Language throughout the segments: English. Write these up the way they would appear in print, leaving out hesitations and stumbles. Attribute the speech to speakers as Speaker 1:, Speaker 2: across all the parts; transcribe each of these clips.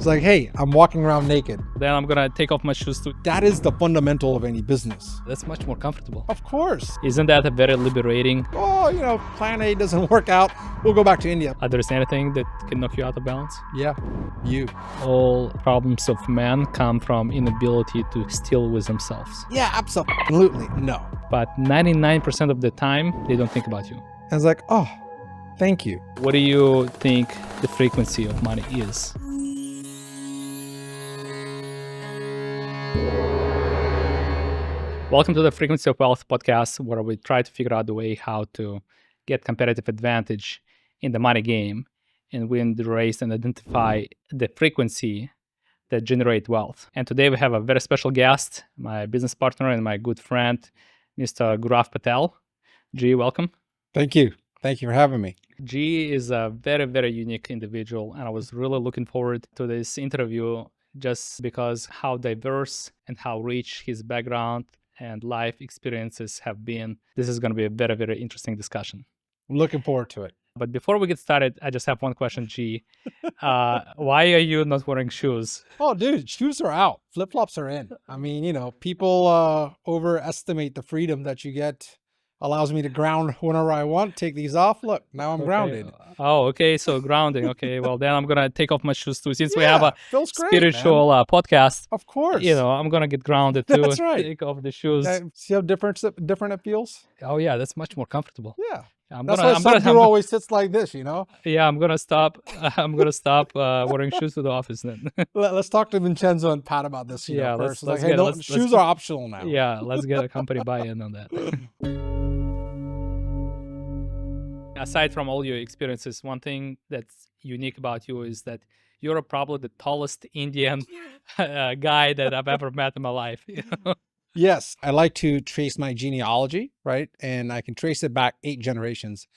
Speaker 1: like, hey, I'm walking around naked.
Speaker 2: Then I'm gonna take off my shoes too.
Speaker 1: That is the fundamental of any business.
Speaker 2: That's much more comfortable.
Speaker 1: Of course.
Speaker 2: Isn't that a very liberating?
Speaker 1: Oh, plan A doesn't work out. We'll go back to India.
Speaker 2: There's anything that can knock you out of balance?
Speaker 1: Yeah, you.
Speaker 2: All problems of man come from inability to still with themselves.
Speaker 1: Yeah, absolutely. No.
Speaker 2: But 99% of the time, they don't think about you.
Speaker 1: I was like, oh, thank you.
Speaker 2: What do you think the frequency of money is? Welcome to the Frequency of Wealth podcast, where we try to figure out the way how to get competitive advantage in the money game and win the race and identify the frequency that generate wealth. And today we have a very special guest, my business partner and my good friend, Mr. Patel. G, welcome.
Speaker 1: Thank you. Thank you for having me.
Speaker 2: G is a very, very unique individual, and I was really looking forward to this interview just because how diverse and how rich his background and life experiences have been. This is going to be a very, very interesting discussion.
Speaker 1: I'm looking forward to it.
Speaker 2: But before we get started, I just have one question, G. Why are you not wearing shoes?
Speaker 1: Oh, dude, shoes are out. Flip-flops are in. I mean, people overestimate the freedom that you get. Allows me to ground whenever I want. Take these off. Look, now I'm grounded.
Speaker 2: Oh, okay. So grounding. Okay. Well, then I'm going to take off my shoes too. Since we have a spiritual podcast.
Speaker 1: Of course.
Speaker 2: I'm going to get grounded too.
Speaker 1: That's right.
Speaker 2: Take off the shoes.
Speaker 1: See how different it feels?
Speaker 2: Oh, yeah. That's much more comfortable.
Speaker 1: Yeah. That's why Sadhguru always sits like this,
Speaker 2: Yeah, I'm gonna stop. Wearing shoes to the office then.
Speaker 1: Let's talk to Vincenzo and Pat about this. First. Shoes are optional now.
Speaker 2: Yeah, let's get a company buy-in on that. Aside from all your experiences, one thing that's unique about you is that you're probably the tallest Indian guy that I've ever met in my life.
Speaker 1: Yes, I like to trace my genealogy, right? And I can trace it back 8 generations.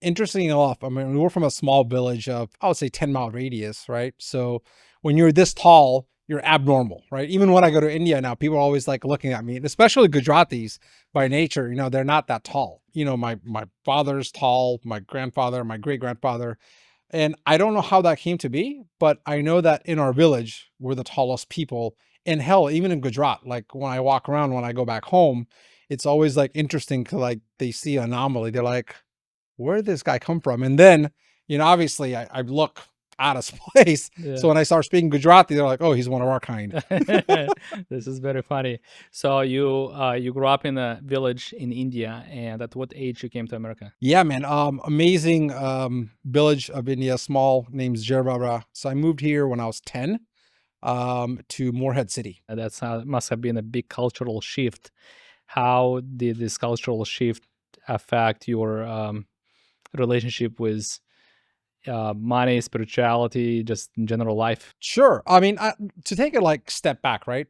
Speaker 1: Interestingly enough, I mean, we're from a small village of, I would say 10-mile radius, right? So when you're this tall, you're abnormal, right? Even when I go to India now, people are always like looking at me, and especially Gujaratis by nature, they're not that tall. My father's tall, my grandfather, my great-grandfather. And I don't know how that came to be, but I know that in our village, we're the tallest people. And hell, even in Gujarat, like when I walk around, when I go back home, it's always like interesting to they see an anomaly. They're like, where did this guy come from? And then, obviously I look out of place. Yeah. So when I start speaking Gujarati, they're like, oh, he's one of our kind.
Speaker 2: This is very funny. So you grew up in a village in India, and at what age you came to America? Yeah,
Speaker 1: man. Amazing village of India, small, named Zhitov. So I moved here when I was 10. To Morehead City.
Speaker 2: That's must have been a big cultural shift. How did this cultural shift affect your relationship with money, spirituality, just in general life?
Speaker 1: Sure. I mean, to take a step back, right?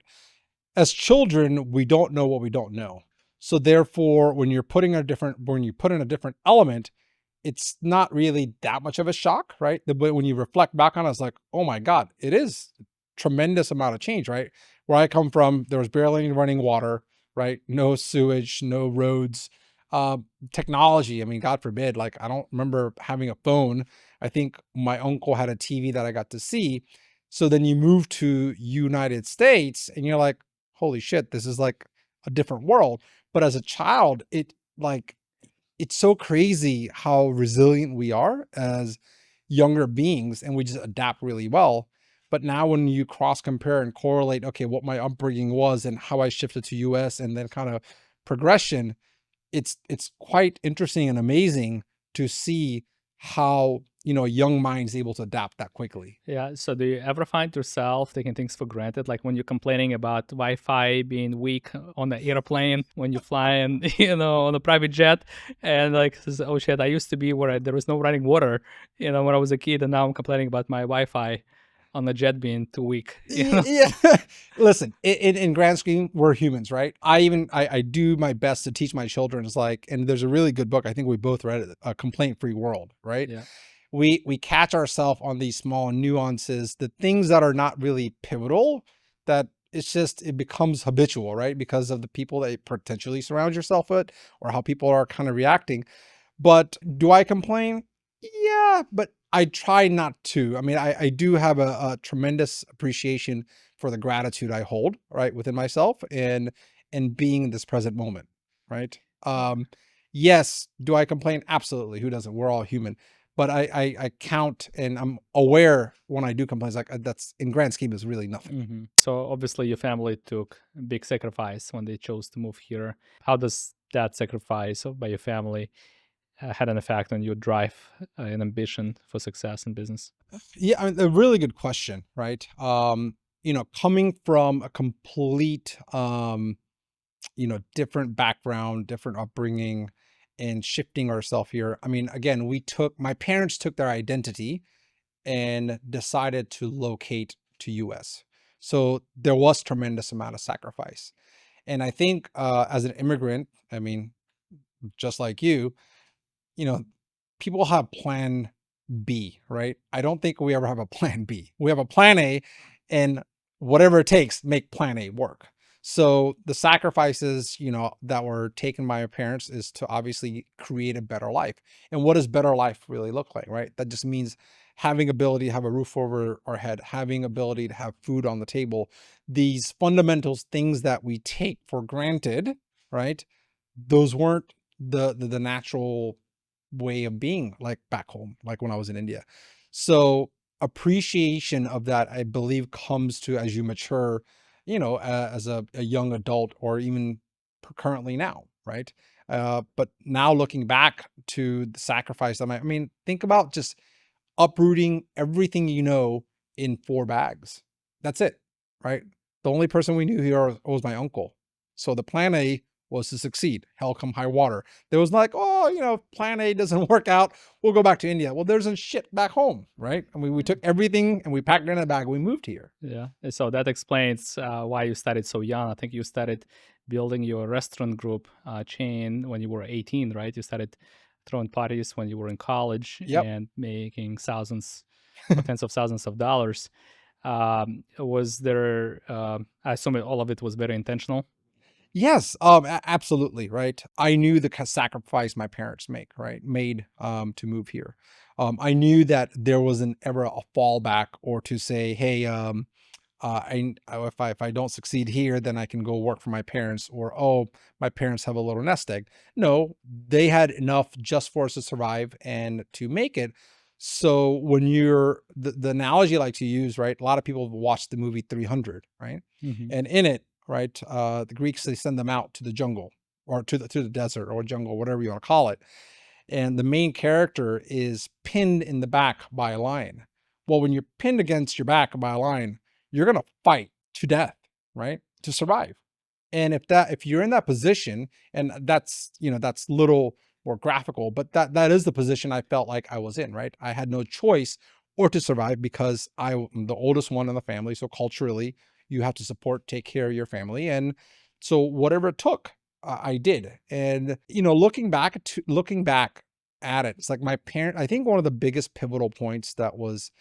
Speaker 1: As children, we don't know what we don't know. So therefore, when you put in a different element, it's not really that much of a shock, right? But when you reflect back on it, it's like, oh my God, it is tremendous amount of change, right? Where I come from, there was barely running water, right? No sewage, no roads, technology. I mean, God forbid, I don't remember having a phone. I think my uncle had a TV that I got to see. So then you move to United States and you're like, holy shit, this is like a different world. But as a child, it's so crazy how resilient we are as younger beings, and we just adapt really well. But now when you cross compare and correlate, okay, what my upbringing was and how I shifted to US and then kind of progression, it's quite interesting and amazing to see how, a young mind is able to adapt that quickly.
Speaker 2: Yeah. So do you ever find yourself taking things for granted? Like when you're complaining about Wi-Fi being weak on the airplane, when you fly in, on a private jet, and oh shit, I used to be where there was no running water, when I was a kid, and now I'm complaining about my Wi-Fi on the jet being too weak.
Speaker 1: Yeah. Listen, in grand scheme, we're humans, right? I do my best to teach my children. It's and there's a really good book, I think we both read it, A Complaint-Free World, right?
Speaker 2: Yeah.
Speaker 1: We catch ourselves on these small nuances, the things that are not really pivotal, that it becomes habitual, right? Because of the people that you potentially surround yourself with or how people are kind of reacting. But do I complain? Yeah, but I try not to. I mean, I do have a tremendous appreciation for the gratitude I hold, right, within myself and being in this present moment, right? Yes, do I complain? Absolutely. Who doesn't? We're all human. But I count and I'm aware when I do complain, it's like that's in grand scheme is really nothing.
Speaker 2: So obviously your family took a big sacrifice when they chose to move here. How does that sacrifice by your family had an effect on your drive and ambition for success in business?
Speaker 1: Yeah, I mean, a really good question, right? Coming from a complete different background, different upbringing, and shifting ourselves here. I mean, again, my parents took their identity and decided to locate to US. So there was tremendous amount of sacrifice. And I think as an immigrant, I mean, just like you know, people have plan B, right? I don't think we ever have a plan B. We have a plan A and whatever it takes, make plan A work. So the sacrifices, that were taken by our parents is to obviously create a better life. And what does better life really look like, right? That just means having ability to have a roof over our head, having ability to have food on the table, these fundamentals, things that we take for granted, right? Those weren't the natural way of being like back home, like when I was in India. So appreciation of that, I believe, comes to as you mature, as a young adult or even currently now, right? But now looking back to the sacrifice, I mean, think about just uprooting everything in 4 bags. That's it, right? The only person we knew here was my uncle. So the plan A was to succeed, hell come high water. There was like, oh, plan A doesn't work out, we'll go back to India. Well, there's a shit back home, right? I mean, we took everything and we packed it in a bag. We moved here.
Speaker 2: Yeah. And so that explains why you started so young. I think you started building your restaurant group chain when you were 18, right? You started throwing parties when you were in college
Speaker 1: Yep.
Speaker 2: and making thousands or tens of thousands of dollars. Was there, I assume all of it was very intentional.
Speaker 1: Yes, absolutely, right. I knew the sacrifice my parents made to move here. I knew that there wasn't ever a fallback or to say, hey, if I don't succeed here, then I can go work for my parents, or oh, my parents have a little nest egg. No, they had enough just for us to survive and to make it. So when you're the analogy I like to use, right? A lot of people have watched the movie 300, right? And in it, right, the Greeks, they send them out to the jungle or to the desert or jungle, whatever you want to call it. And the main character is pinned in the back by a lion. Well, when you're pinned against your back by a lion, you're going to fight to death, right? To survive. And if you're in that position, and that's little more graphical, but that is the position I felt like I was in, right? I had no choice or to survive because I'm the oldest one in the family. So culturally, you have to support, take care of your family. And so whatever it took, I did. And, looking back at it, it's like my parent, I think one of the biggest pivotal points that was,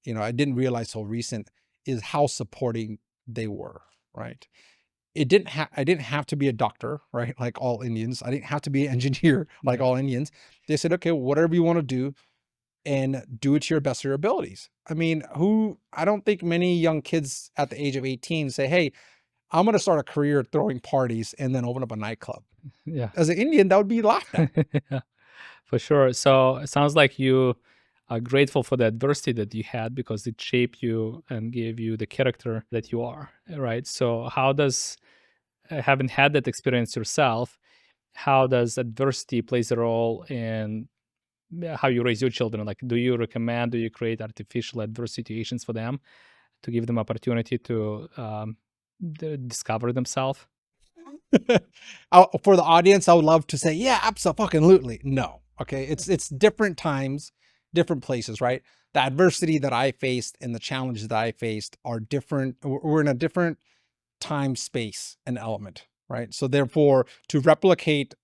Speaker 1: I didn't realize so recent is how supporting they were, right? I didn't have to be a doctor, right? Like all Indians. I didn't have to be an engineer like
Speaker 2: Yeah.
Speaker 1: all Indians. They said, okay, whatever you want to do and do it to your best of your abilities. I mean, I don't think many young kids at the age of 18 say, hey, I'm going to start a career throwing parties and then open up a nightclub.
Speaker 2: Yeah.
Speaker 1: As an Indian, that would be laughed at.
Speaker 2: Yeah, for sure. So it sounds like you are grateful for the adversity that you had because it shaped you and gave you the character that you are, right? So how does, having had that experience yourself, how does adversity plays a role in how you raise your children? Like, do you create artificial adverse situations for them to give them opportunity to discover themselves?
Speaker 1: For the audience, I would love to say, yeah, absolutely. No. Okay. It's different times, different places, right? The adversity that I faced and the challenges that I faced are different. We're in a different time, space, and element, right? So therefore, to replicate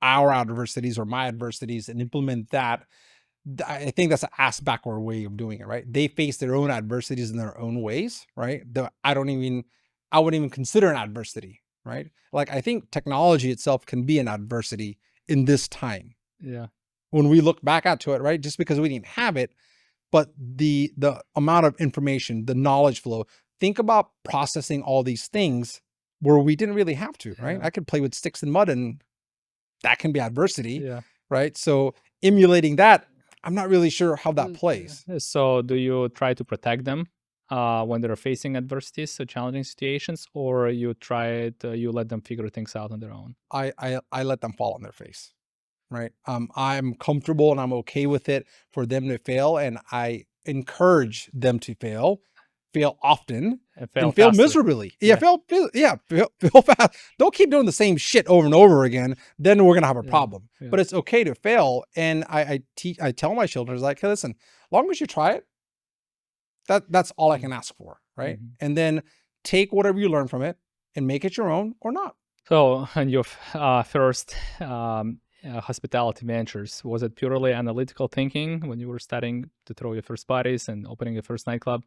Speaker 1: our adversities or my adversities and implement that, I think that's an ass backward way of doing it, right? They face their own adversities in their own ways, right? I wouldn't even consider an adversity, right? Like I think technology itself can be an adversity in this time.
Speaker 2: Yeah.
Speaker 1: When we look back at to it, right? Just because we didn't have it, but the amount of information, the knowledge flow. Think about processing all these things where we didn't really have to, right?
Speaker 2: Yeah.
Speaker 1: I could play with sticks and mud, and that can be adversity,
Speaker 2: Yeah.
Speaker 1: right? So emulating that, I'm not really sure how that plays.
Speaker 2: So do you try to protect them when they're facing adversities, so challenging situations, or you let them figure things out on their own?
Speaker 1: I let them fall on their face, right? I'm comfortable and I'm okay with it for them to fail, and I encourage them to fail often,
Speaker 2: And fail
Speaker 1: and fail
Speaker 2: faster.
Speaker 1: miserably.
Speaker 2: Yeah.
Speaker 1: Fail fast. Don't keep doing the same shit over and over again. Then we're gonna have a
Speaker 2: Yeah.
Speaker 1: problem.
Speaker 2: Yeah.
Speaker 1: But it's okay to fail, and I tell my children, it's like, hey, listen, as long as you try it, that's all I can ask for, right?
Speaker 2: Mhm.
Speaker 1: And then take whatever you learn from it and make it your own or not.
Speaker 2: So, on your first hospitality ventures, was it purely analytical thinking when you were starting to throw your first parties and opening your first nightclub,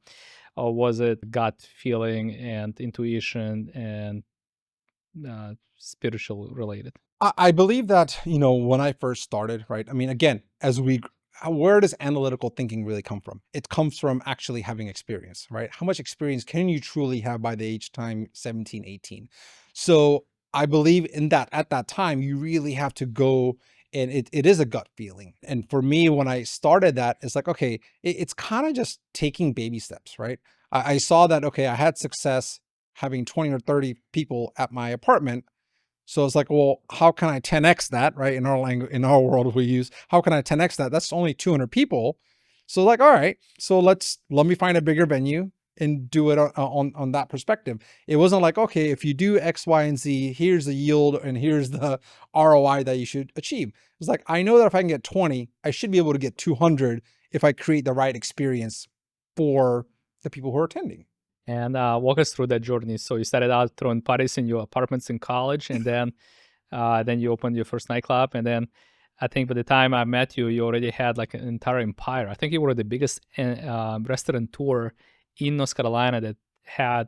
Speaker 2: or was it gut feeling and intuition and spiritual related?
Speaker 1: I believe that, when I first started, right? I mean, again, where does analytical thinking really come from? It comes from actually having experience, right? How much experience can you truly have by the age time 17, 18? So I believe in that at that time, you really have to go, and it is a gut feeling. And for me, when I started that, it's like, okay, it's kind of just taking baby steps, right? I saw that, okay, I had success having 20 or 30 people at my apartment. So it's like, well, how can I 10x that, right? In our language, in our world, we use, how can I 10x that? That's only 200 people. So like, all right, so let me find a bigger venue and do it on that perspective. It wasn't like, okay, if you do X, Y, and Z, here's the yield and here's the ROI that you should achieve. It's like, I know that if I can get 20, I should be able to get 200 if I create the right experience for the people who are attending.
Speaker 2: And walk us through that journey. So you started out throwing parties in your apartments in college, and then you opened your first nightclub, and then I think by the time I met you, you already had like an entire empire. I think you were the biggest restaurateur in North Carolina that had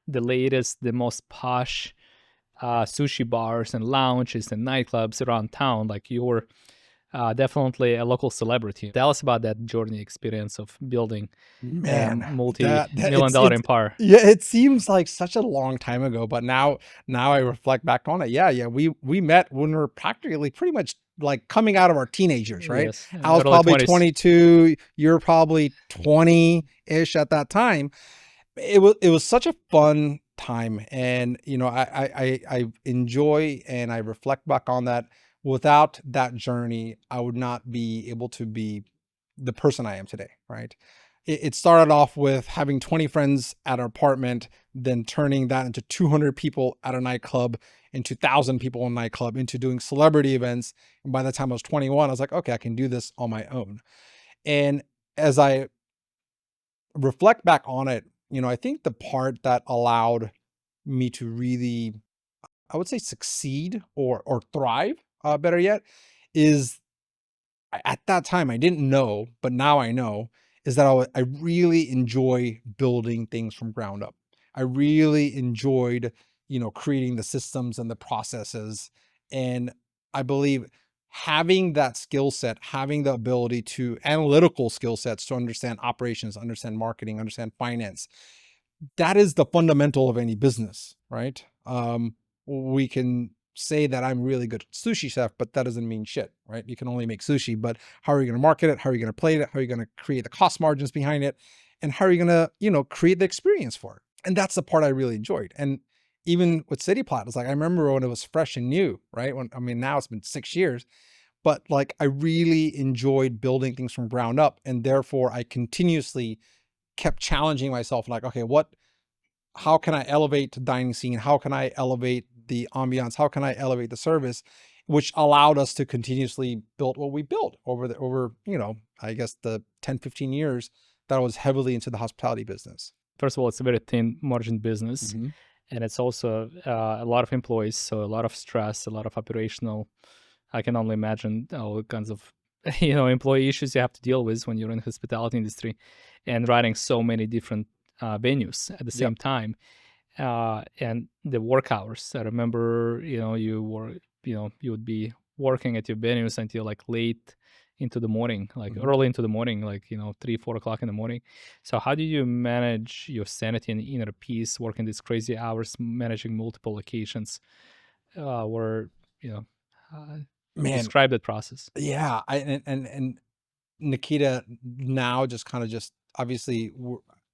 Speaker 2: the latest, the most posh sushi bars and lounges and nightclubs around town. Like you were definitely a local celebrity. Tell us about that journey experience of building a
Speaker 1: Man, that
Speaker 2: multi-million-dollar empire.
Speaker 1: yeah, it seems like such a long time ago, but now I reflect back on it. Yeah, we met when we were practically pretty much like coming out of our teenagers, right?
Speaker 2: Yes,
Speaker 1: I was
Speaker 2: early
Speaker 1: probably
Speaker 2: 20s.
Speaker 1: 22, you're probably 20-ish at that time. It was such a fun time, and I enjoy and I reflect back on that. Without that journey, I would not be able to be the person I am today, right? It started off with having 20 friends at our apartment, then turning that into 200 people at a nightclub, into 1,000 people in a nightclub, into doing celebrity events. And by the time I was 21, I was like, okay, I can do this on my own. And as I reflect back on it, I think the part that allowed me to really, I would say, succeed or thrive, better yet, is at that time I didn't know, but now I know, is that I really enjoy building things from ground up. I really enjoyed, creating the systems and the processes. And I believe having that skill set, having the ability to analytical skill sets to understand operations, understand marketing, understand finance, that is the fundamental of any business, right? We can say that I'm really good sushi chef, but that doesn't mean shit, right? You can only make sushi, but how are you going to market it? How are you going to plate it? How are you going to create the cost margins behind it? And how are you going to, create the experience for it? And that's the part I really enjoyed. And even with City Plot, it's like, I remember when it was fresh and new, right? Now it's been 6 years, but like I really enjoyed building things from ground up. And therefore I continuously kept challenging myself, like, okay, how can I elevate the dining scene? How can I elevate the ambiance? How can I elevate the service? Which allowed us to continuously build what we built over, I guess the 10, 15 years that I was heavily into the hospitality business.
Speaker 2: First of all, it's a very thin margin business,
Speaker 1: Mhm.
Speaker 2: and it's also a lot of employees, so a lot of stress, a lot of operational. I can only imagine all kinds of employee issues you have to deal with when you're in the hospitality industry, and running so many different venues at the
Speaker 1: Yep.
Speaker 2: same time. And the work hours. I remember, you would be working at your venues until like late into the morning, like
Speaker 1: Mhm.
Speaker 2: early into the morning, like 3, 4 o'clock in the morning. So how do you manage your sanity and inner peace working these crazy hours, managing multiple locations? Where you know, uh,
Speaker 1: Man,
Speaker 2: describe that process.
Speaker 1: yeah, and Nikita now just kind of just obviously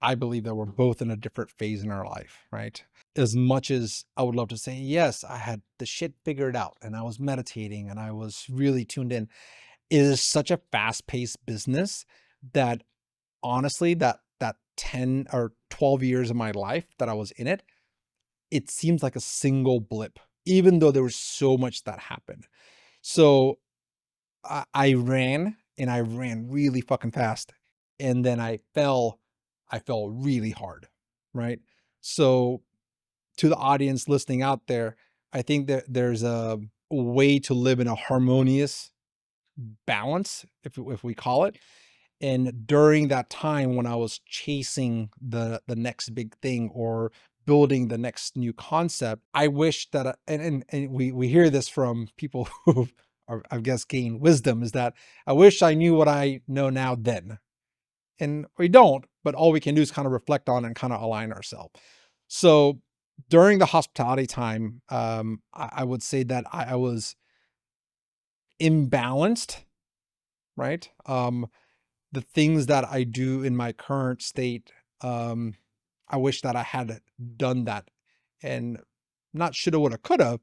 Speaker 1: I believe that we're both in a different phase in our life, right? As much as I would love to say, yes, I had the shit figured out and I was meditating and I was really tuned in, it is such a fast-paced business that honestly, that 10 or 12 years of my life that I was in it, it seems like a single blip, even though there was so much that happened. So I ran and I ran really fucking fast. And then I fell really hard. Right. So to the audience listening out there, I think that there's a way to live in a harmonious balance, if we call it. And during that time when I was chasing the next big thing or building the next new concept, I wish that and we hear this from people who are, I guess, gain wisdom, is that I wish I knew what I know now then. And we don't, but all we can do is kind of reflect on and kind of align ourselves. So during the hospitality time, I would say that I was imbalanced, right? The things that I do in my current state, um, I wish that I had done that, and not shoulda, woulda, coulda.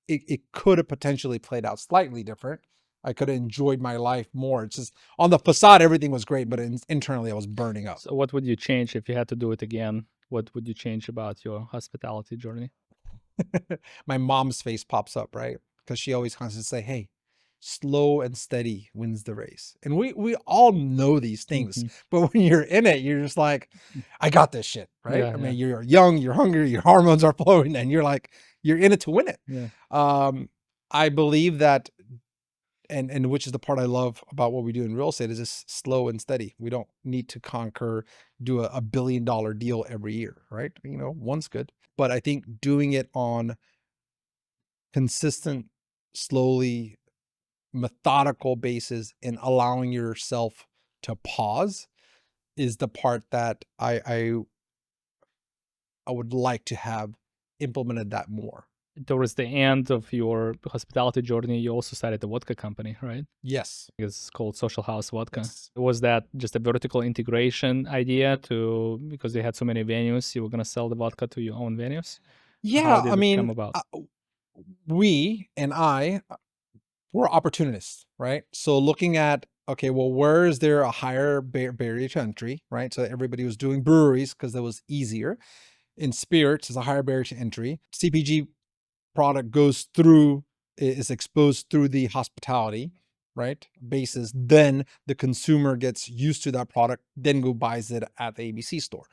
Speaker 1: It could have potentially played out slightly different. I could have enjoyed my life more. It's just on the facade, everything was great, but internally I was burning up.
Speaker 2: So what would you change if you had to do it again? What would you change about your hospitality journey?
Speaker 1: My mom's face pops up, right? Because she always constantly say, "Hey, slow and steady wins the race." And we all know these things,
Speaker 2: Hmm.
Speaker 1: but when you're in it, you're just like, "I got this shit," right?
Speaker 2: Yeah,
Speaker 1: I
Speaker 2: yeah,
Speaker 1: mean, you're young, you're hungry, your hormones are flowing, and you're like, you're in it to win it.
Speaker 2: yeah.
Speaker 1: Um, I believe that, and which is the part I love about what we do in real estate, is just slow and steady. We don't need to do a $1 billion deal every year, right? One's good, but I think doing it on consistent, slowly, methodical basis and allowing yourself to pause is the part that I would like to have implemented that more.
Speaker 2: Towards the end of your hospitality journey, you also started a vodka company, right?
Speaker 1: Yes.
Speaker 2: It's called Social House Vodka.
Speaker 1: Yes.
Speaker 2: Was that just a vertical integration idea to because they had so many venues, you were gonna sell the vodka to your own venues? How
Speaker 1: Yeah. I
Speaker 2: did it come
Speaker 1: mean,
Speaker 2: about?
Speaker 1: we and I were opportunists, right? So looking at, okay, well, where is there a higher barrier to entry, right? So everybody was doing breweries because that was easier. In spirits, is a higher barrier to entry. CPG product is exposed through the hospitality, right? Basis. Then the consumer gets used to that product, then go buys it at the ABC store.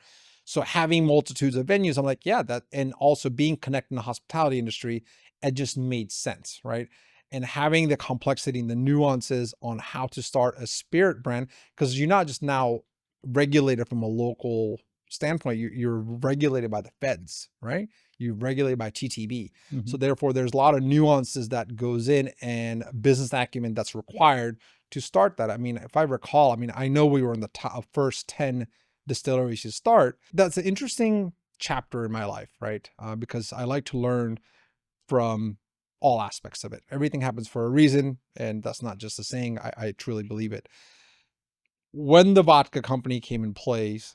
Speaker 1: So having multitudes of venues, I'm like, yeah, that, and also being connected in the hospitality industry, it just made sense, right? And having the complexity and the nuances on how to start a spirit brand, because you're not just now regulated from a local standpoint, you're regulated by the feds, right? You're regulated by TTB.
Speaker 2: Mhm.
Speaker 1: So therefore, there's a lot of nuances that goes in and business acumen that's required to start that. I mean, if I recall, I mean, I know we were in the top first 10 distilleries to start. That's an interesting chapter in my life, right? Because I like to learn from all aspects of it. Everything happens for a reason, and that's not just a saying. I truly believe it. When the vodka company came in place,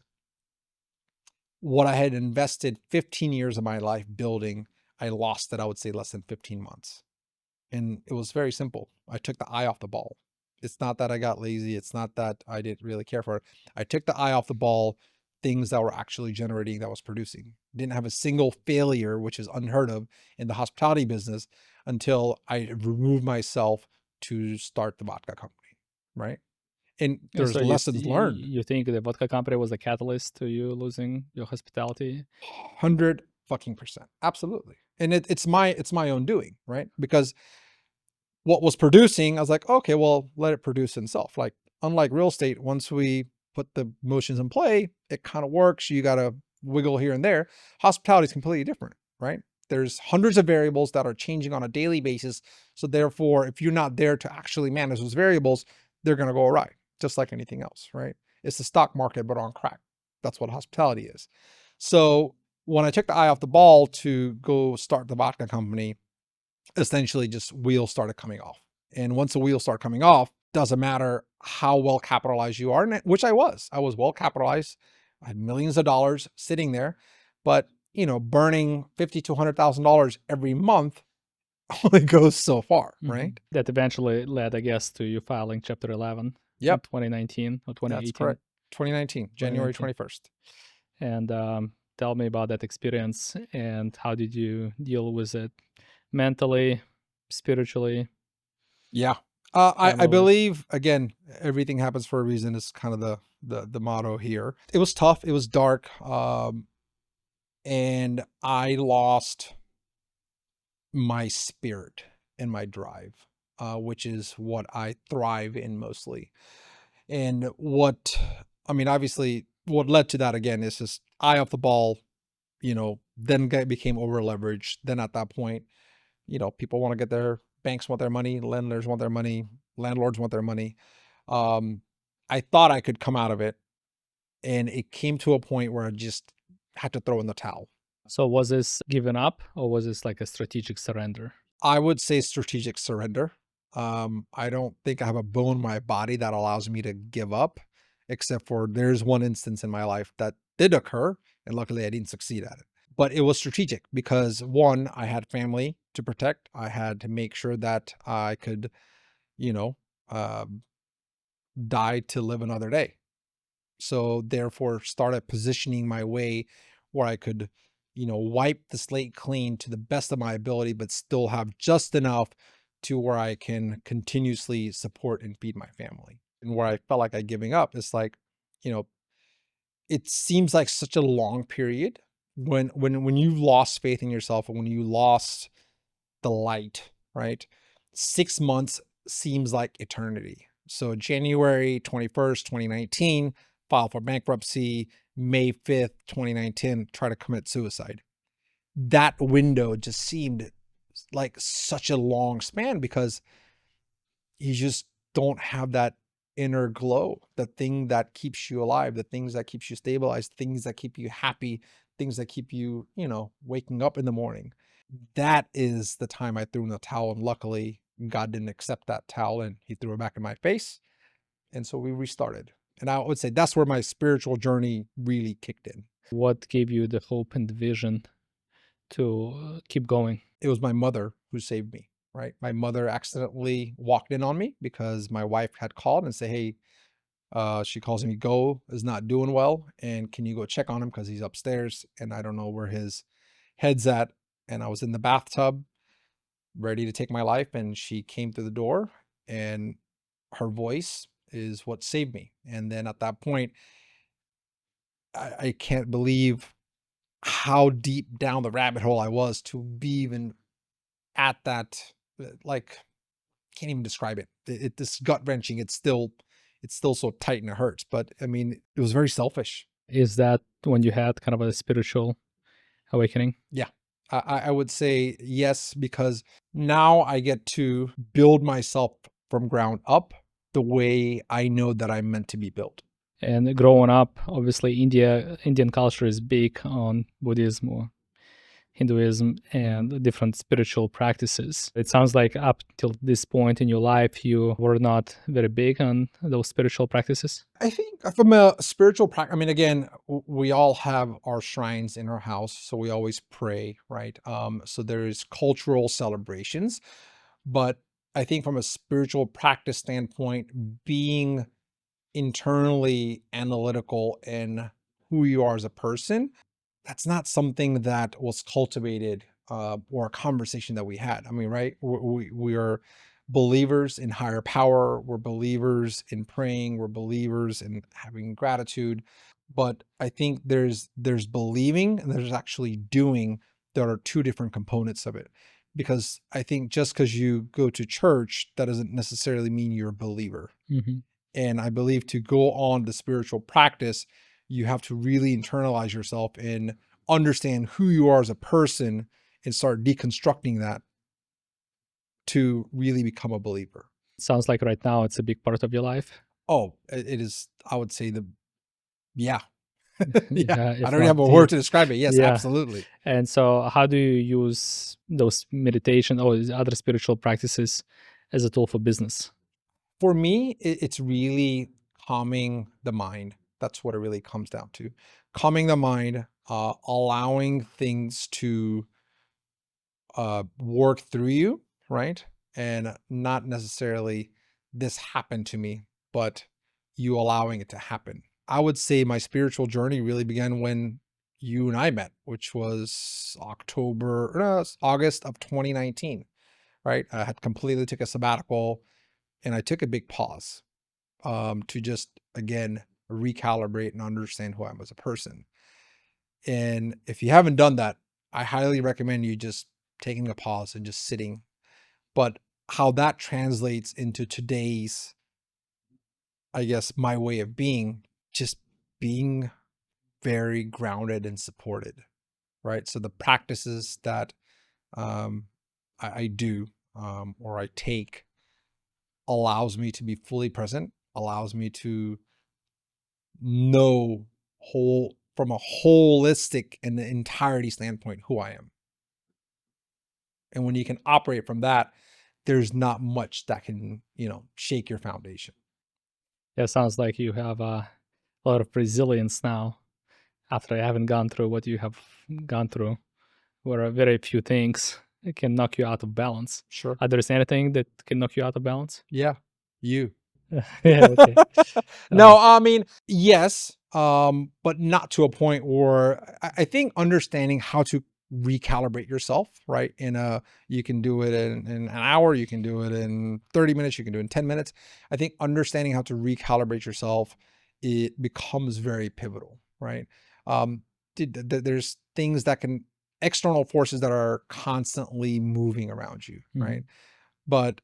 Speaker 1: what I had invested 15 years of my life building, I lost it, I would say, less than 15 months. And it was very simple. I took the eye off the ball. It's not that I got lazy. It's not that I didn't really care for it. I took the eye off the ball, things that were actually generating, that was producing. Didn't have a single failure, which is unheard of in the hospitality business, until I removed myself to start the vodka company, right? And
Speaker 2: And
Speaker 1: there's
Speaker 2: so
Speaker 1: lessons learned.
Speaker 2: you think the vodka company was a catalyst to you losing your hospitality?
Speaker 1: 100 fucking percent. Absolutely. And it's my own doing, right? Because what was producing, I was like, okay, well, let it produce itself. Like, unlike real estate, once we put the motions in play, it kind of works. You got to wiggle here and there. Hospitality is completely different, right? There's hundreds of variables that are changing on a daily basis. So therefore, if you're not there to actually manage those variables, they're going to go awry, just like anything else, right? It's the stock market, but on crack. That's what hospitality is. So when I took the eye off the ball to go start the vodka company, essentially just wheels started coming off. And once the wheels start coming off, doesn't matter how well capitalized you are, which I was well capitalized. I had millions of dollars sitting there, but burning $50,000 to $100,000 every month only goes so far, right?
Speaker 2: That eventually led, I guess, to you filing Chapter 11 in
Speaker 1: Yep,
Speaker 2: 2019 or 2018.
Speaker 1: that's correct. 2019, January 21st.
Speaker 2: And tell me about that experience and how did you deal with it mentally, spiritually?
Speaker 1: Yeah. I believe, again, everything happens for a reason is kind of the motto here. It was tough. It was dark. And I lost my spirit and my drive, which is what I thrive in mostly. And obviously what led to that again is just eye off the ball, then became over leveraged. Then at that point, people want to get banks want their money, lenders want their money, landlords want their money. I thought I could come out of it, and it came to a point where I just had to throw in the towel.
Speaker 2: So was this given up or was this like a strategic surrender?
Speaker 1: I would say strategic surrender. I don't think I have a bone in my body that allows me to give up, except for there's one instance in my life that did occur, and luckily I didn't succeed at it. But it was strategic because one, I had family to protect. I had to make sure that I could, die to live another day. So therefore started positioning my way where I could, wipe the slate clean to the best of my ability, but still have just enough to where I can continuously support and feed my family. And where I felt like I giving up, it's like, it seems like such a long period when you lost faith in yourself and when you lost the light, right? 6 months seems like eternity. So January 21st, 2019, filed for bankruptcy. May 5th, 2019, try to commit suicide. That window just seemed like such a long span because you just don't have that inner glow, the thing that keeps you alive, the things that keeps you stabilized, things that keep you happy, things that keep you, waking up in the morning. That is the time I threw in the towel, and luckily God didn't accept that towel and he threw it back in my face. And so we restarted. And I would say that's where my spiritual journey really kicked in.
Speaker 2: What gave you the hope and the vision to keep going?
Speaker 1: It was my mother who saved me, right? My mother accidentally walked in on me because my wife had called and said, hey, she calls me, Go is not doing well. And can you go check on him? Because he's upstairs and I don't know where his head's at. And I was in the bathtub ready to take my life. And she came through the door and her voice is what saved me. And then at that point, I can't believe how deep down the rabbit hole I was to be even at that, like, can't even describe it. This gut wrenching. It's still so tight and it hurts. But I mean, it was very selfish.
Speaker 2: Is that when you had kind of a spiritual awakening?
Speaker 1: Yeah, I would say yes, because now I get to build myself from ground up the way I know that I'm meant to be built.
Speaker 2: And growing up, obviously, Indian culture is big on Buddhism or Hinduism and different spiritual practices. It sounds like up till this point in your life, you were not very big on those spiritual practices.
Speaker 1: I think from a spiritual practice, I mean, again, we all have our shrines in our house, so we always pray, right? So there's cultural celebrations, but I think from a spiritual practice standpoint, being internally analytical in who you are as a person, that's not something that was cultivated or a conversation that we had. I mean, right? We are believers in higher power. We're believers in praying. We're believers in having gratitude. But I think there's believing and there's actually doing. There are two different components of it. Because I think just because you go to church, that doesn't necessarily mean you're a believer.
Speaker 2: Mm-hmm.
Speaker 1: And I believe to go on the spiritual practice, you have to really internalize yourself and understand who you are as a person and start deconstructing that to really become a believer.
Speaker 2: Sounds like right now it's a big part of your life.
Speaker 1: Oh, it is, I would say yeah. Yeah.
Speaker 2: Yeah,
Speaker 1: I
Speaker 2: if
Speaker 1: don't even
Speaker 2: not
Speaker 1: have a
Speaker 2: the
Speaker 1: word to describe it. Yes,
Speaker 2: yeah.
Speaker 1: absolutely.
Speaker 2: And so how do you use those meditation or these other spiritual practices as a tool for business?
Speaker 1: For me, it's really calming the mind. That's what it really comes down to. Calming the mind, allowing things to work through you, right? And not necessarily this happened to me, but you allowing it to happen. I would say my spiritual journey really began when you and I met, which was August of 2019, right? I had completely took a sabbatical and I took a big pause to just, again, recalibrate and understand who I am as a person. And if you haven't done that, I highly recommend you just taking a pause and just sitting. But how that translates into today's, I guess, my way of being, just being very grounded and supported, right? So the practices that um, I do or I take allows me to be fully present, allows me to know from a holistic and the entirety standpoint who I am. And when you can operate from that, there's not much that can, shake your foundation.
Speaker 2: Yeah, sounds like you have a lot of resilience now after having gone through what you have gone through, where very few things can knock you out of balance.
Speaker 1: Sure.
Speaker 2: Are there anything that can knock you out of balance?
Speaker 1: Yeah. You.
Speaker 2: Yeah, okay.
Speaker 1: No, I mean, yes, but not to a point where I think understanding how to recalibrate yourself, right? You can do it in an hour, you can do it in 30 minutes, you can do it in 10 minutes. I think understanding how to recalibrate yourself, it becomes very pivotal, right? Um, there's things that can, external forces that are constantly moving around you, right?
Speaker 2: Mhm.
Speaker 1: But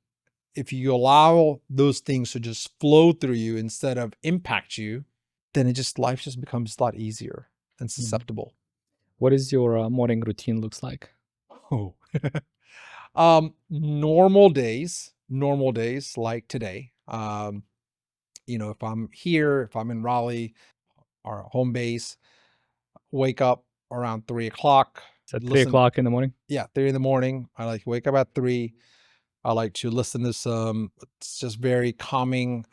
Speaker 1: if you allow those things to just flow through you instead of impact you, then life just becomes a lot easier and
Speaker 2: Mhm.
Speaker 1: susceptible.
Speaker 2: What is your morning routine looks like?
Speaker 1: Oh, normal days like today. If I'm here, if I'm in Raleigh, our home base, wake up around 3 o'clock,
Speaker 2: Is it three
Speaker 1: listen,
Speaker 2: o'clock in the morning?
Speaker 1: yeah, 3 in the morning. I like to wake up at 3. I like to listen to some, it's just very calming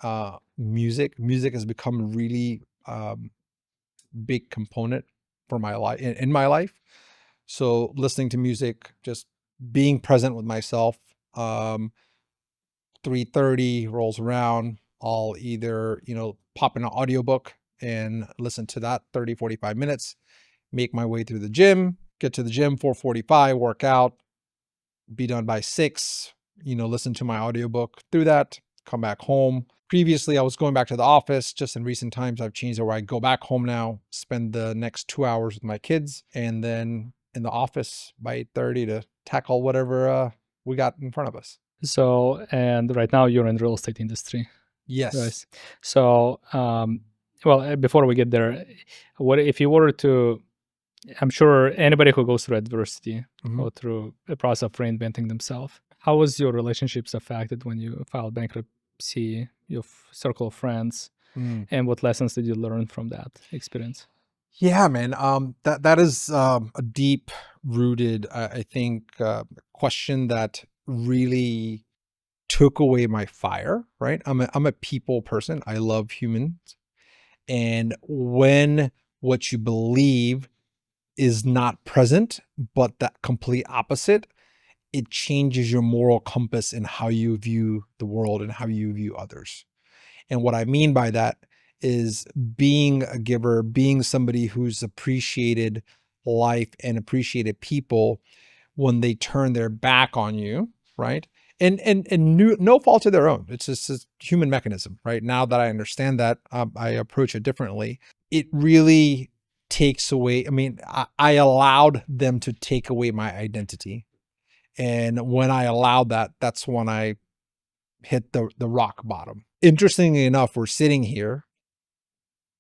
Speaker 1: music. Music has become a really big component for my life in my life. So listening to music, just being present with myself. 3:30 rolls around. I'll either, pop in an audiobook and listen to that 30, 45 minutes, make my way through the gym, get to the gym 4:45, work out, be done by 6, listen to my audiobook through that, come back home. Previously, I was going back to the office. Just in recent times, I've changed it where I go back home now, spend the next 2 hours with my kids, and then in the office by 8:30 to tackle whatever we got in front of us.
Speaker 2: So, and right now you're in the real estate industry,
Speaker 1: Yes.
Speaker 2: right? So, well, before we get there, what if you were to? I'm sure anybody who goes through adversity
Speaker 1: Mhm.
Speaker 2: or through a process of reinventing themselves, how was your relationships affected when you filed bankruptcy? Your circle of friends,
Speaker 1: Mm.
Speaker 2: and what lessons did you learn from that experience?
Speaker 1: Yeah, man. That is a deep rooted, I think, question that really took away my fire. Right. I'm a people person. I love humans, and when what you believe is not present, but that complete opposite, it changes your moral compass in how you view the world and how you view others. And what I mean by that is being a giver, being somebody who's appreciated life and appreciated people when they turn their back on you, right? And no fault of their own. It's just a human mechanism, right? Now that I understand that, I approach it differently. It really takes away. I mean, I allowed them to take away my identity, and when I allowed that, that's when I hit the rock bottom. Interestingly enough, we're sitting here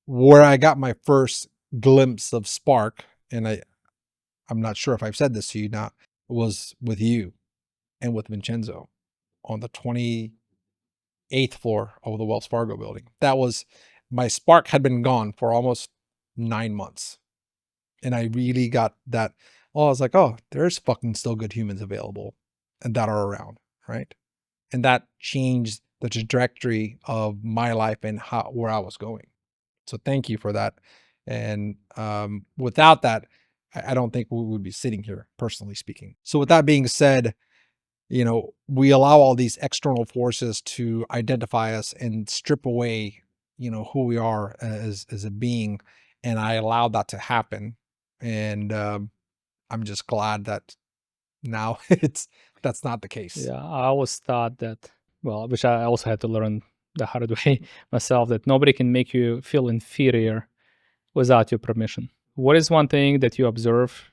Speaker 1: where I got my first glimpse of spark, and I'm not sure if I've said this to you not, was with you and with Vincenzo on the 8th floor of the Wells Fargo building. That was, my spark had been gone for almost 9 months. And I really got that. Oh, I was like, oh, there's fucking still good humans available and that are around, right? And that changed the trajectory of my life and where I was going. So thank you for that. And without that, I don't think we would be sitting here, personally speaking. So with that being said, we allow all these external forces to identify us and strip away, who we are as a being. And I allowed that to happen. And I'm just glad that now that's not the case.
Speaker 2: Yeah, I always thought that, well, which I also had to learn the hard way myself, that nobody can make you feel inferior without your permission. What is one thing that you observe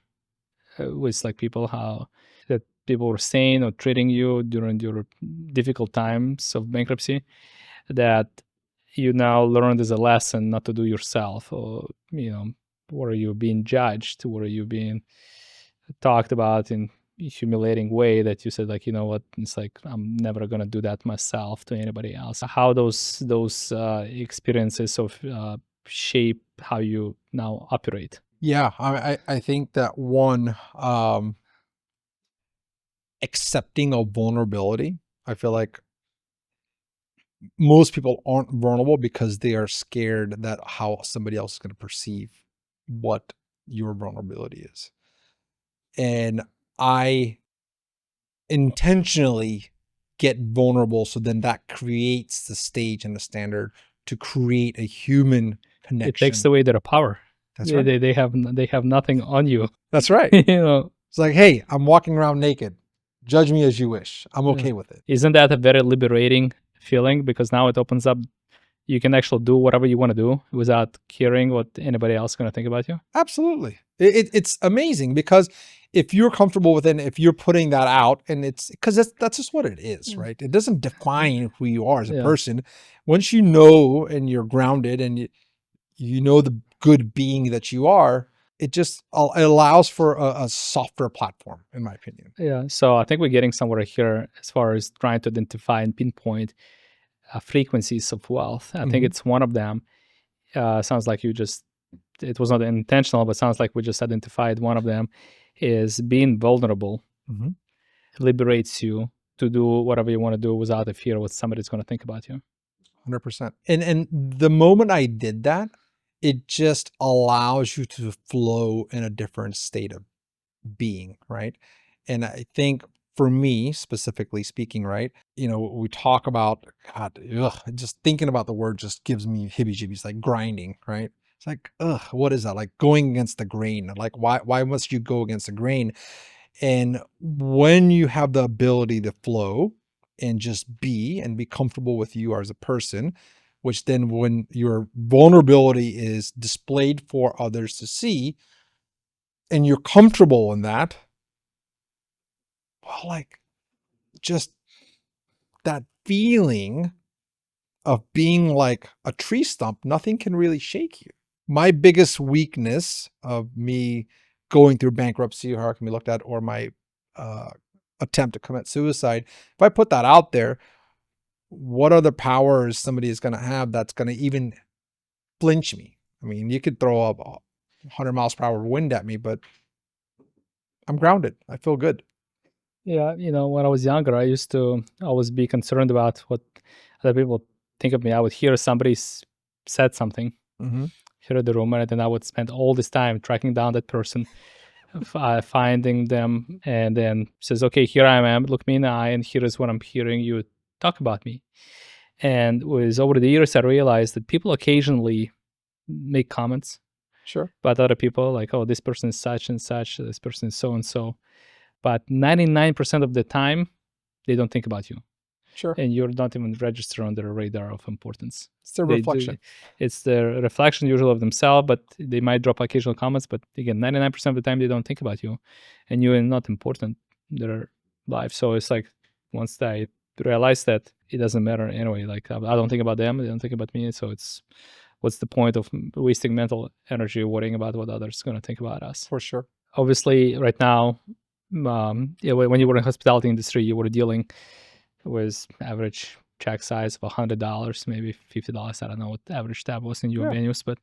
Speaker 2: with like people, how that people were saying or treating you during your difficult times of bankruptcy that you now learned as a lesson not to do yourself? Or were you being judged, were you being talked about in humiliating way that you said, like, you know what, it's like, I'm never gonna do that myself to anybody else? How those experiences of shape how you now operate?
Speaker 1: Yeah, I think that one, accepting of vulnerability. I feel like most people aren't vulnerable because they are scared that how somebody else is going to perceive what your vulnerability is. And I intentionally get vulnerable, so then that creates the stage and the standard to create a human connection.
Speaker 2: It takes away their power.
Speaker 1: That's right.
Speaker 2: They have nothing on you.
Speaker 1: That's right. It's like, hey, I'm walking around naked. Judge me as you wish. I'm okay with it.
Speaker 2: Isn't that a very liberating feeling? Because now it opens up, you can actually do whatever you want to do without caring what anybody else is going to think about you.
Speaker 1: Absolutely. It's amazing because if you're comfortable with it, if you're putting that out, and it's because that's just what it is, right? It doesn't define who you are as a person. Once you know and you're grounded and you know the good being that you are, it allows for a softer platform, in my opinion.
Speaker 2: Yeah. So I think we're getting somewhere here as far as trying to identify and pinpoint frequencies of wealth. I think it's one of them. Sounds like it was not intentional, but sounds like we just identified one of them is being vulnerable. Liberates you to do whatever you want to do without the fear of what somebody's going to think about you.
Speaker 1: 100%. And the moment I did that, it just allows you to flow in a different state of being, right? And I think for me, specifically speaking, right, we talk about, God, just thinking about the word just gives me heebie-jeebies, like grinding, right? It's like, what is that? Like going against the grain. Like, why must you go against the grain? And when you have the ability to flow and just be and be comfortable with you as a person, which then when your vulnerability is displayed for others to see and you're comfortable in that, well, like just that feeling of being like a tree stump, nothing can really shake you. My biggest weakness of me going through bankruptcy, or how it can be looked at, or my attempt to commit suicide, if I put that out there, what other powers somebody is going to have that's going to even flinch me? I mean, you could throw up 100 miles per hour wind at me, but I'm grounded. I feel good.
Speaker 2: Yeah, when I was younger, I used to always be concerned about what other people think of me. I would hear somebody said something, hear the rumor, and then I would spend all this time tracking down that person, finding them, and then says, okay, here I am, look me in the eye, and here is what I'm hearing you talk about me. And over the years, I realized that people occasionally make comments about other people, like, oh, this person is such and such, this person is so and so. But 99% of the time, they don't think about you. And you're not even registered on their radar of importance.
Speaker 1: It's their reflection.
Speaker 2: It's the reflection usually of themselves, but they might drop occasional comments. But again, 99% of the time, they don't think about you. And you're not important in their life. So it's like, once I realize that, it doesn't matter anyway. Like, I don't think about them, they don't think about me. So what's the point of wasting mental energy worrying about what others are going to think about us?
Speaker 1: For sure.
Speaker 2: Obviously, right now, when you were in the hospitality industry, you were dealing with average check size of $100, maybe $50. I don't know what the average tab was in your
Speaker 1: Yeah.
Speaker 2: venues, but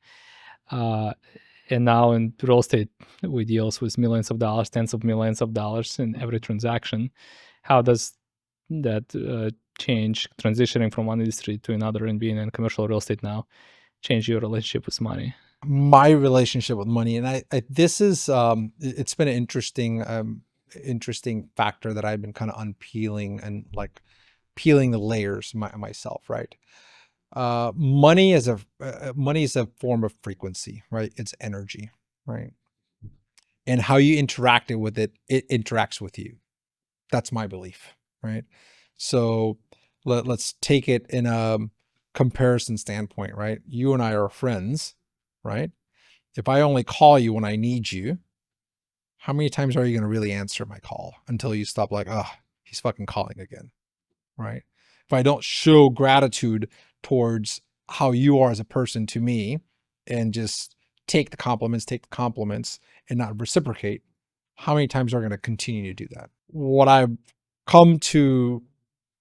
Speaker 2: and now in real estate, we deals with millions of dollars, tens of millions of dollars in every transaction. How does that change, transitioning from one industry to another and being in commercial real estate now, change your relationship with money?
Speaker 1: My relationship with money, and I this is it's been an interesting factor that I've been kind of unpeeling and like peeling the layers myself, right? Money is a form of frequency, right? It's energy, right? And how you interact with it interacts with you. That's my belief, right? So let's take it in a comparison standpoint, right? You and I are friends, right? If I only call you when I need you, how many times are you going to really answer my call until you stop like, oh, he's fucking calling again, right? If I don't show gratitude towards how you are as a person to me and just take the compliments and not reciprocate, how many times are going to continue to do that? What I've come to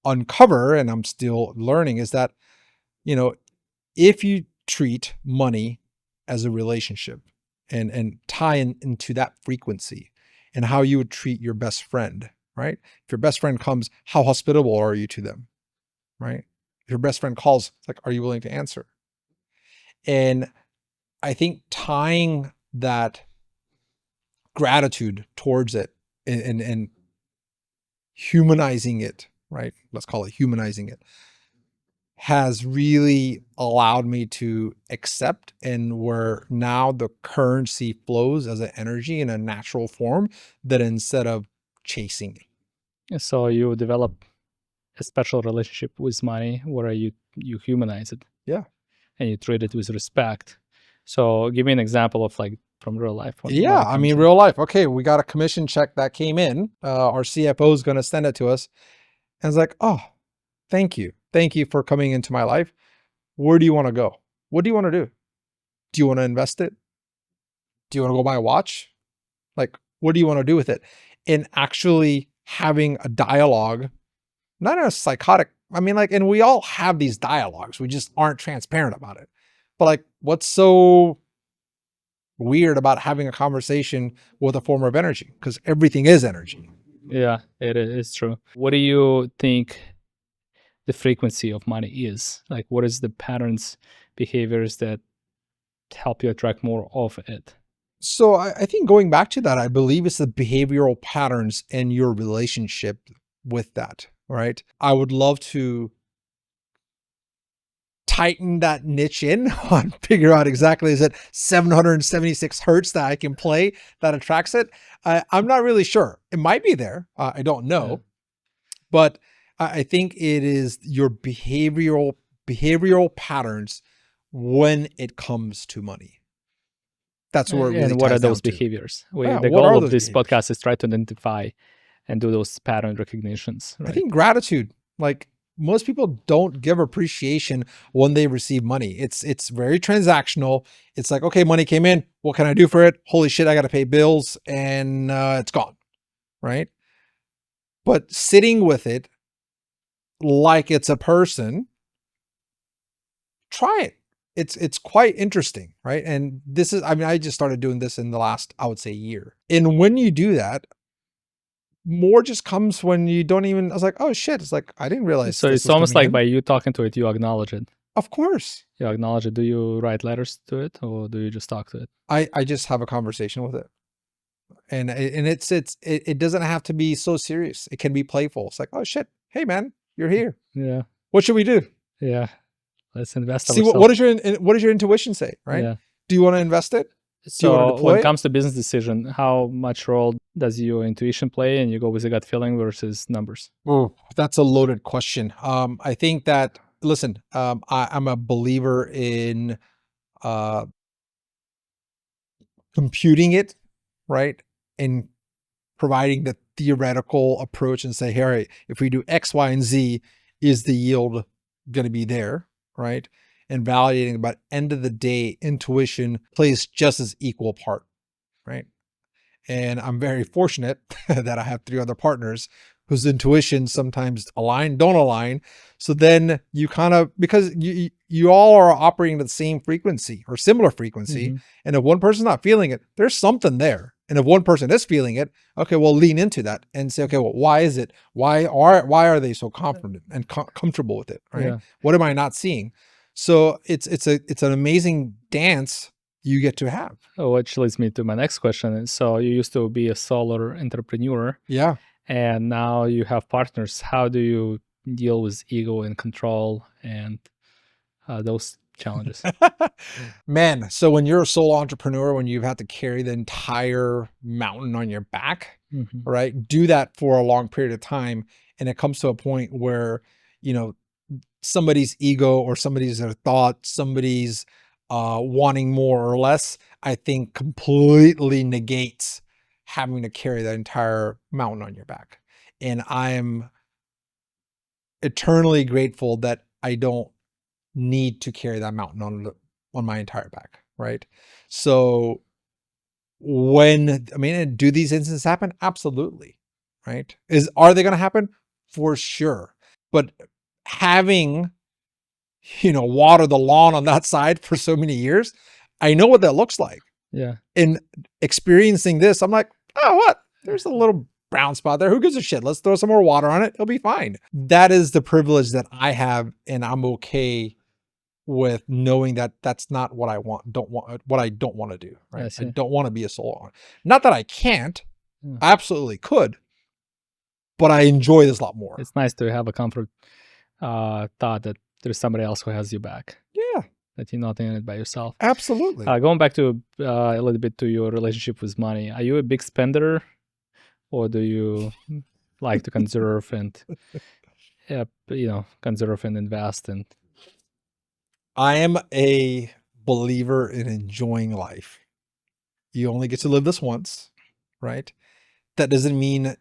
Speaker 1: uncover, and I'm still learning, is that, if you treat money as a relationship and tie into that frequency and how you would treat your best friend, right? If your best friend comes, how hospitable are you to them, right? If your best friend calls, it's like, are you willing to answer? And I think tying that gratitude towards it and humanizing it, right? Let's call it humanizing it, has really allowed me to accept, and where now the currency flows as an energy in a natural form, that instead of chasing it.
Speaker 2: So you develop a special relationship with money where you humanize it.
Speaker 1: Yeah.
Speaker 2: And you treat it with respect. So give me an example of like from real life.
Speaker 1: Yeah. I mean, real life. Okay. We got a commission check that came in. Our CFO is going to send it to us. And it's like, oh, thank you. Thank you for coming into my life. Where do you want to go? What do you want to do? Do you want to invest it? Do you want to go buy a watch? Like, what do you want to do with it? And actually having a dialogue, not in a psychotic, I mean, like, and we all have these dialogues. We just aren't transparent about it. But like, what's so weird about having a conversation with a form of energy? Because everything is energy.
Speaker 2: Yeah, it is true. What do you think the frequency of money is? Like, what is the patterns, behaviors that help you attract more of it?
Speaker 1: So I think going back to that, I believe it's the behavioral patterns in your relationship with that, right? I would love to tighten that niche in on figure out exactly, is it 776 hertz that I can play that attracts it? I'm not really sure. It might be there. I don't know. Yeah. But I think it is your behavioral patterns when it comes to money. That's where it really
Speaker 2: and what are those behaviors? The goal of this podcast is try to identify and do those pattern recognitions. Right?
Speaker 1: I think gratitude, like most people don't give appreciation when they receive money. It's very transactional. It's like, okay, money came in. What can I do for it? Holy shit, I got to pay bills and it's gone. Right. But sitting with it like it's a person, try it. It's quite interesting, right? And this is, I mean, I just started doing this in the last, I would say, year. And when you do that, more just comes when you don't even, I was like, oh shit. It's like, I didn't realize.
Speaker 2: So it's almost like by you talking to it, you acknowledge it.
Speaker 1: Of course.
Speaker 2: You acknowledge it. Do you write letters to it or do you just talk to it?
Speaker 1: I just have a conversation with it. And it doesn't have to be so serious. It can be playful. It's like, oh shit. Hey man, you're here.
Speaker 2: Yeah.
Speaker 1: What should we do?
Speaker 2: Yeah. Let's invest.
Speaker 1: See, what does your intuition say, right? Yeah. Do you want to invest it?
Speaker 2: So when it comes to business decision, how much role does your intuition play, and you go with a gut feeling versus numbers?
Speaker 1: Oh, that's a loaded question. I think that, listen, I'm a believer in computing it, right? And providing the theoretical approach and say, hey, if we do X, Y, and Z, is the yield going to be there, right? And validating, but end of the day, intuition plays just as equal part, right? And I'm very fortunate that I have 3 other partners whose intuition sometimes don't align. So then you kind of, because you all are operating at the same frequency or similar frequency. And if one person's not feeling it, there's something there. And if one person is feeling it, okay, well, lean into that and say, okay, well, why is it? Why are they so confident and comfortable with it? Right?
Speaker 2: Yeah.
Speaker 1: What am I not seeing? So it's an amazing dance you get to have.
Speaker 2: Oh, which leads me to my next question. So you used to be a solo entrepreneur,
Speaker 1: Yeah.
Speaker 2: and now you have partners. How do you deal with ego and control and those challenges?
Speaker 1: Man, so when you're a solo entrepreneur, when you've had to carry the entire mountain on your back, right? Do that for a long period of time. And it comes to a point where, you know, somebody's ego or somebody's thought, somebody's wanting more or less, I think completely negates having to carry that entire mountain on your back. And I am eternally grateful that I don't need to carry that mountain on my entire back, right? So do these instances happen? Absolutely, right? Are they going to happen? For sure. But having, water the lawn on that side for so many years, I know what that looks like.
Speaker 2: Yeah.
Speaker 1: In experiencing this, I'm like, oh, what? There's a little brown spot there. Who gives a shit? Let's throw some more water on it. It'll be fine. That is the privilege that I have, and I'm okay with knowing that that's not what I don't want to do. Right? I don't want to be a solo. Not that I can't. I absolutely could, but I enjoy this a lot more.
Speaker 2: It's nice to have a comfort thought that there's somebody else who has you back.
Speaker 1: Yeah.
Speaker 2: That you're not in it by yourself.
Speaker 1: Absolutely.
Speaker 2: Going back to a little bit to your relationship with money, are you a big spender, or do you like to conserve and conserve and invest? And
Speaker 1: I am a believer in enjoying life. You only get to live this once, right? That doesn't mean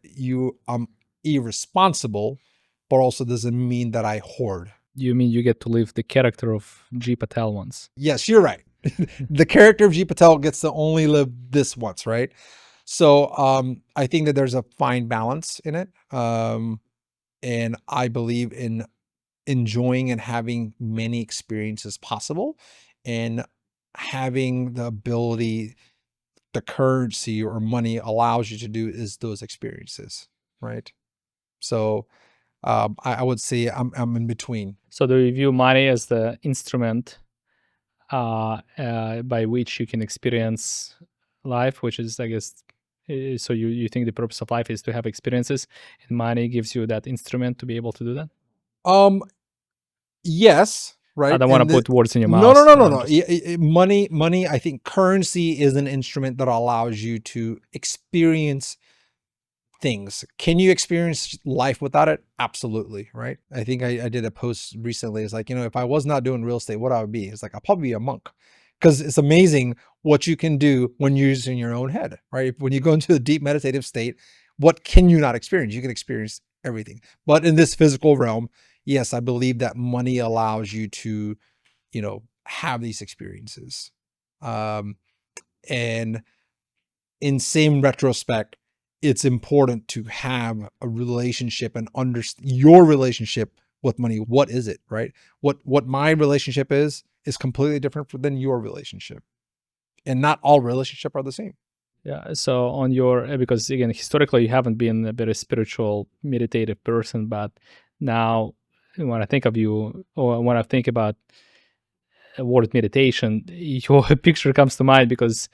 Speaker 1: I'm irresponsible, but also doesn't mean that I hoard.
Speaker 2: You mean you get to live the character of G. Patel once?
Speaker 1: Yes, you're right. The character of G. Patel gets to only live this once, right? So I think that there's a fine balance in it. And I believe in enjoying and having many experiences possible, and having the ability, the currency or money allows you to do is those experiences, right? So I would say I'm in between.
Speaker 2: So do you view money as the instrument by which you can experience life, which is, I guess, so you think the purpose of life is to have experiences, and money gives you that instrument to be able to do that?
Speaker 1: Yes, right.
Speaker 2: I don't want to put words in your mouth.
Speaker 1: No. Money. I think currency is an instrument that allows you to experience things. Can you experience life without it? Absolutely, right? I think I did a post recently. It's like, if I was not doing real estate, what I would be? It's like, I'll probably be a monk, because it's amazing what you can do when you're using your own head, right? When you go into a deep meditative state, what can you not experience? You can experience everything. But in this physical realm, yes, I believe that money allows you to, have these experiences. And in same retrospect, it's important to have a relationship and understand your relationship with money. What is it, right? What my relationship is completely different than your relationship. And not all relationships are the same.
Speaker 2: Yeah. So on because again, historically, you haven't been a very spiritual, meditative person, but now when I think of you, or when I think about a word meditation, your picture comes to mind, because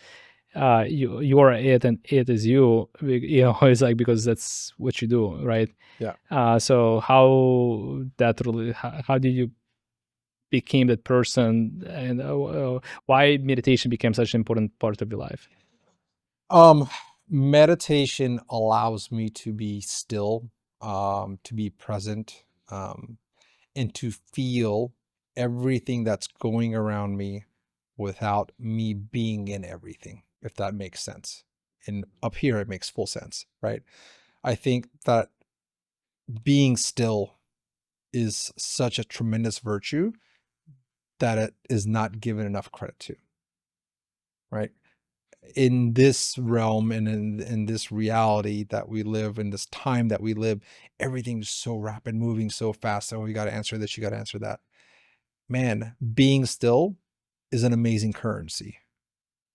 Speaker 2: you are it and it is you. It's like, because that's what you do, right?
Speaker 1: Yeah.
Speaker 2: So how did you became that person, and why meditation became such an important part of your life?
Speaker 1: Meditation allows me to be still, to be present, and to feel everything that's going around me without me being in everything, if that makes sense. And up here, it makes full sense, right? I think that being still is such a tremendous virtue that it is not given enough credit to, right? in this realm and in this reality that we live, in this time that we live, everything's so rapid, moving so fast. So you got to answer this, you got to answer that. Man, being still is an amazing currency.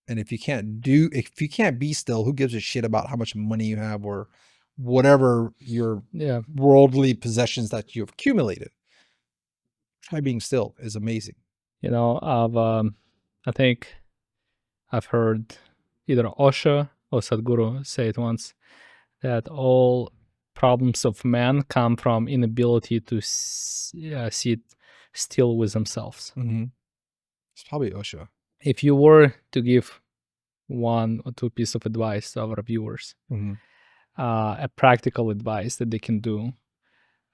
Speaker 1: And if you can't be still, who gives a shit about how much money you have or whatever your
Speaker 2: Yeah.
Speaker 1: worldly possessions that you've accumulated? Try being still is amazing.
Speaker 2: You know, I think I've heard either Osho or Sadhguru say it once that all problems of man come from inability to sit still with themselves.
Speaker 1: It's probably Osho.
Speaker 2: If you were to give one or two pieces of advice to our viewers, a practical advice that they can do,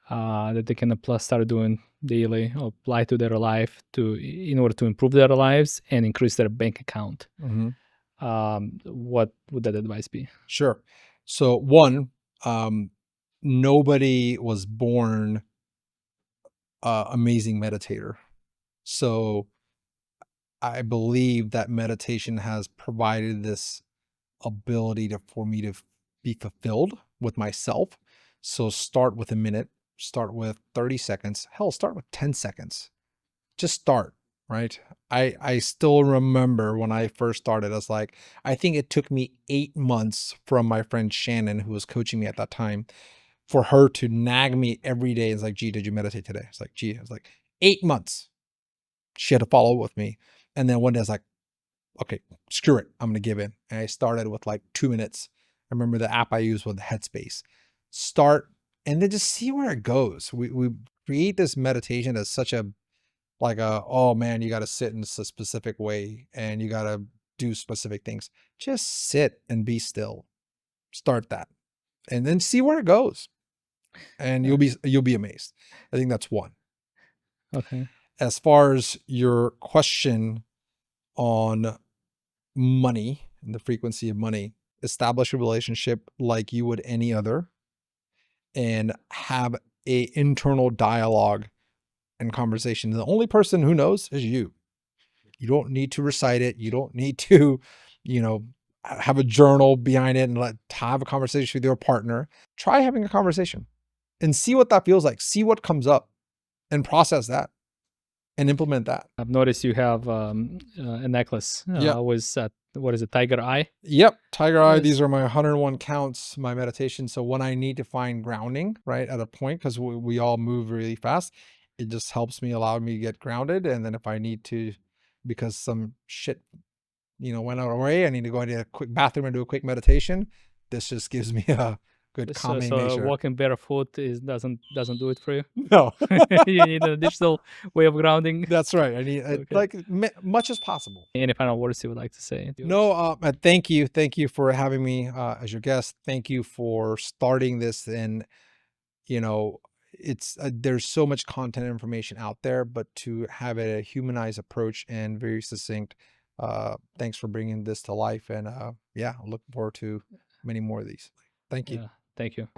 Speaker 2: that they can start doing daily or apply to their life in order to improve their lives and increase their bank account, what would that advice be?
Speaker 1: Sure. So one, nobody was born amazing meditator. So I believe that meditation has provided this ability for me to be fulfilled with myself. So start with a minute, start with 30 seconds, hell, start with 10 seconds. Just start, right? I still remember when I first started, I was like, I think it took me 8 months from my friend Shannon, who was coaching me at that time, for her to nag me every day. It's like, gee, did you meditate today? It's like, gee, I was like, 8 months. She had to follow up with me. And then one day I was like, okay, screw it. I'm going to give in. And I started with like 2 minutes. I remember the app I used was Headspace. Start and then just see where it goes. We create this meditation as such a, like a, oh man, you got to sit in a specific way and you got to do specific things. Just sit and be still. Start that and then see where it goes. And you'll be amazed. I think that's one.
Speaker 2: Okay.
Speaker 1: As far as your question on money and the frequency of money, establish a relationship like you would any other and have a internal dialogue and conversation. The only person who knows is you. You don't need to recite it. You don't need to, have a journal behind it and have a conversation with your partner. Try having a conversation and see what that feels like. See what comes up and process that and implement that.
Speaker 2: I've noticed you have a necklace with what is it, tiger eye?
Speaker 1: Yep, tiger eye.
Speaker 2: Yes.
Speaker 1: These are my 101 counts, my meditation. So when I need to find grounding, right, at a point, because we all move really fast, it just helps me, allow me to get grounded. And then if I need to, because some shit, went out of the way, I need to go into a quick bathroom and do a quick meditation. This just gives me a good calming nature.
Speaker 2: Walking barefoot doesn't do it for you?
Speaker 1: No.
Speaker 2: You need an additional way of grounding.
Speaker 1: That's right. I need like much as possible.
Speaker 2: Any final words you would like to say?
Speaker 1: No, thank you. Thank you for having me as your guest. Thank you for starting this. And, it's there's so much content and information out there, but to have a humanized approach and very succinct, thanks for bringing this to life. And yeah, I'm looking forward to many more of these. Thank you.
Speaker 2: Yeah, thank you.